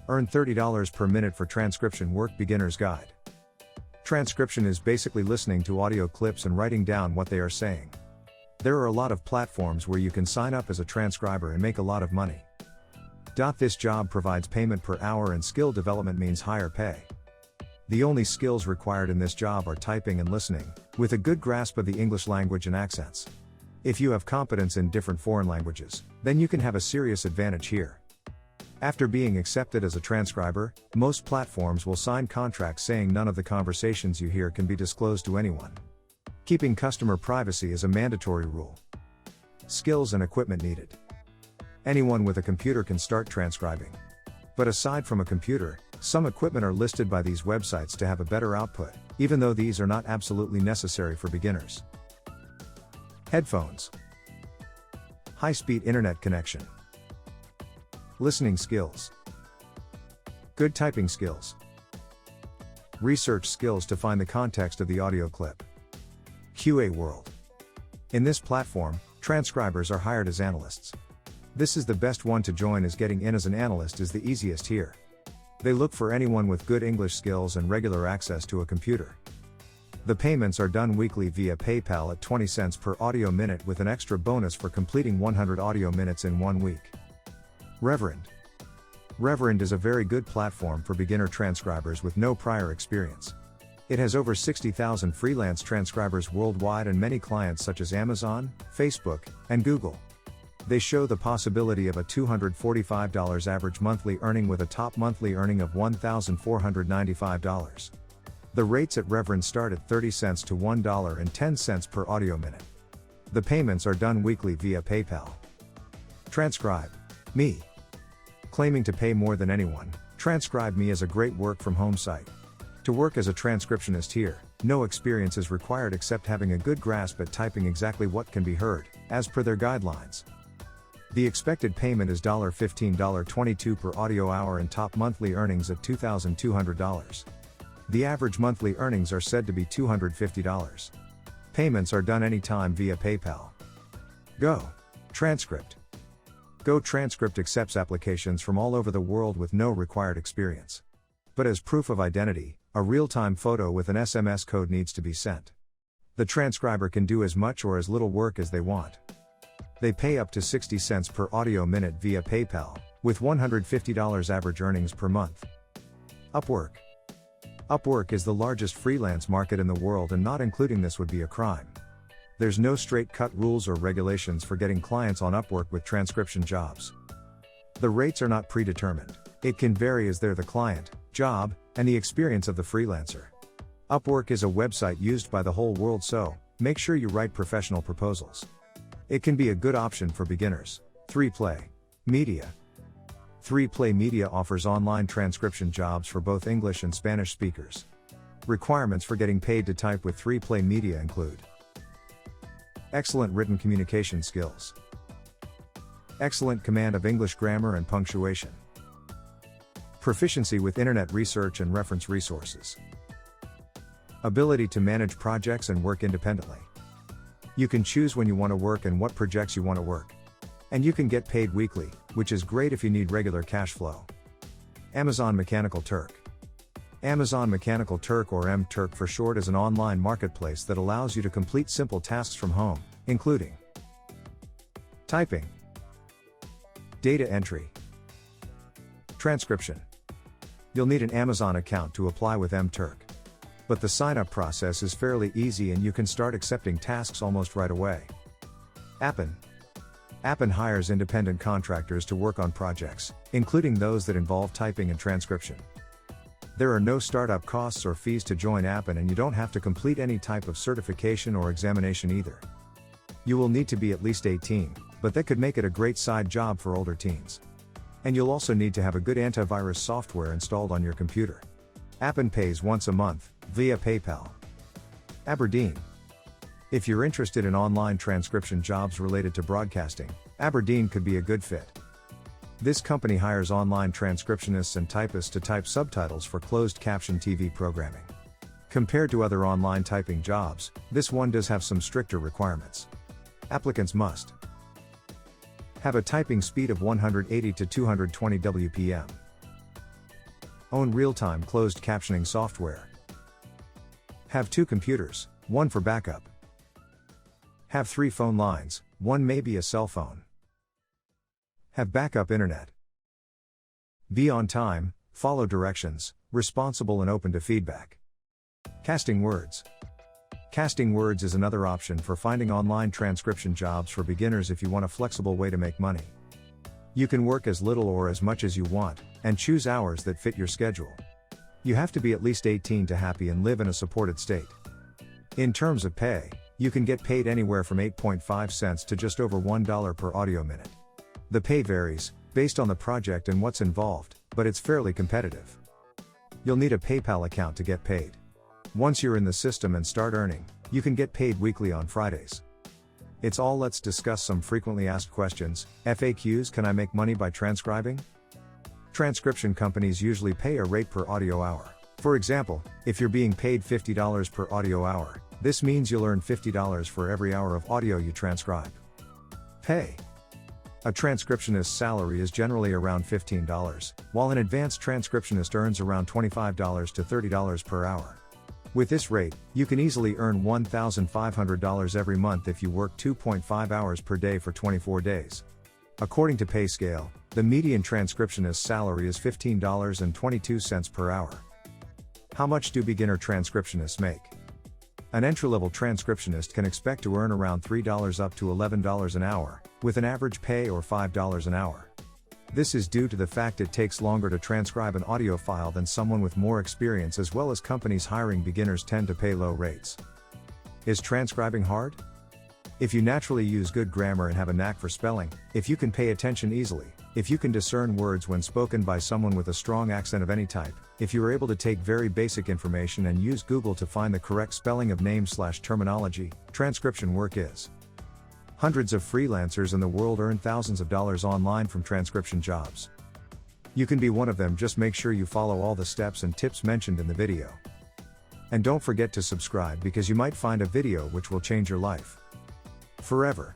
Earn $30 per minute for transcription work. Beginner's Guide. Transcription is basically listening to audio clips and writing down what they are saying. There are a lot of platforms where you can sign up as a transcriber and make a lot of money. This job provides payment per hour, and skill development means higher pay. The only skills required in this job are typing and listening, with a good grasp of the English language and accents. If you have competence in different foreign languages, then you can have a serious advantage here. After being accepted as a transcriber, most platforms will sign contracts saying none of the conversations you hear can be disclosed to anyone. Keeping customer privacy is a mandatory rule. Skills and equipment needed. Anyone with a computer can start transcribing. But aside from a computer, some equipment are listed by these websites to have a better output, even though these are not absolutely necessary for beginners. Headphones. High-speed internet connection. Listening skills. Good typing skills. Research skills to find the context of the audio clip. QA world. In this platform, transcribers are hired as analysts. This is the best one to join, as getting in as an analyst is the easiest here. They look for anyone with good English skills and regular access to a computer. The payments are done weekly via PayPal at 20 cents per audio minute, with an extra bonus for completing 100 audio minutes in 1 week. Reverend. Reverend is a very good platform for beginner transcribers with no prior experience. It has over 60,000 freelance transcribers worldwide and many clients such as Amazon, Facebook, and Google. They show the possibility of a $245 average monthly earning, with a top monthly earning of $1,495. The rates at Reverend start at 30 cents to $1.10 per audio minute. The payments are done weekly via PayPal. Transcribe Me. Claiming to pay more than anyone, Transcribe Me is a great work-from-home site. To work as a transcriptionist here, no experience is required except having a good grasp at typing exactly what can be heard, as per their guidelines. The expected payment is $15.22 per audio hour, and top monthly earnings at $2,200. The average monthly earnings are said to be $250. Payments are done anytime via PayPal. Go. Transcript. Go Transcript accepts applications from all over the world with no required experience. But as proof of identity, a real-time photo with an SMS code needs to be sent. The transcriber can do as much or as little work as they want. They pay up to 60 cents per audio minute via PayPal, with $150 average earnings per month. Upwork. Upwork is the largest freelance market in the world, and not including this would be a crime. There's no straight-cut rules or regulations for getting clients on Upwork with transcription jobs. The rates are not predetermined. It can vary as they're the client, job, and the experience of the freelancer. Upwork is a website used by the whole world, so make sure you write professional proposals. It can be a good option for beginners. 3Play Media. 3Play Media offers online transcription jobs for both English and Spanish speakers. Requirements for getting paid to type with 3Play Media include excellent written communication skills, excellent command of English grammar and punctuation, proficiency with internet research and reference resources, ability to manage projects and work independently. You can choose when you want to work and what projects you want to work. And you can get paid weekly, which is great if you need regular cash flow. Amazon Mechanical Turk. Amazon Mechanical Turk, or M-Turk for short, is an online marketplace that allows you to complete simple tasks from home, including typing, data entry, transcription. You'll need an Amazon account to apply with M-Turk. But the sign-up process is fairly easy and you can start accepting tasks almost right away. Appen. Appen hires independent contractors to work on projects, including those that involve typing and transcription. There are no startup costs or fees to join Appen, and you don't have to complete any type of certification or examination either. You will need to be at least 18, but that could make it a great side job for older teens. And you'll also need to have a good antivirus software installed on your computer. Appen pays once a month, via PayPal. Aberdeen. If you're interested in online transcription jobs related to broadcasting, Aberdeen could be a good fit. This company hires online transcriptionists and typists to type subtitles for closed caption TV programming. Compared to other online typing jobs, this one does have some stricter requirements. Applicants must have a typing speed of 180 to 220 WPM. Own real-time closed captioning software. Have 2 computers, 1 for backup. Have 3 phone lines, 1 may be a cell phone. Have backup internet. Be on time, follow directions, responsible and open to feedback. Casting words. Casting words is another option for finding online transcription jobs for beginners if you want a flexible way to make money. You can work as little or as much as you want, and choose hours that fit your schedule. You have to be at least 18 to happy and live in a supported state. In terms of pay, you can get paid anywhere from 8.5 cents to just over $1 per audio minute. The pay varies, based on the project and what's involved, but it's fairly competitive. You'll need a PayPal account to get paid. Once you're in the system and start earning, you can get paid weekly on Fridays. It's all. Let's discuss some frequently asked questions. FAQs. Can I make money by transcribing? Transcription companies usually pay a rate per audio hour. For example, if you're being paid $50 per audio hour, this means you'll earn $50 for every hour of audio you transcribe. Pay. A transcriptionist's salary is generally around $15, while an advanced transcriptionist earns around $25 to $30 per hour. With this rate, you can easily earn $1,500 every month if you work 2.5 hours per day for 24 days. According to PayScale, the median transcriptionist's salary is $15.22 per hour. How much do beginner transcriptionists make? An entry-level transcriptionist can expect to earn around $3 up to $11 an hour, with an average pay or $5 an hour. This is due to the fact it takes longer to transcribe an audio file than someone with more experience, as well as companies hiring beginners tend to pay low rates. Is transcribing hard? If you naturally use good grammar and have a knack for spelling, if you can pay attention easily, if you can discern words when spoken by someone with a strong accent of any type, if you are able to take very basic information and use Google to find the correct spelling of names/terminology, transcription work is. Hundreds of freelancers in the world earn thousands of dollars online from transcription jobs. You can be one of them. Just make sure you follow all the steps and tips mentioned in the video. And don't forget to subscribe, because you might find a video which will change your life forever.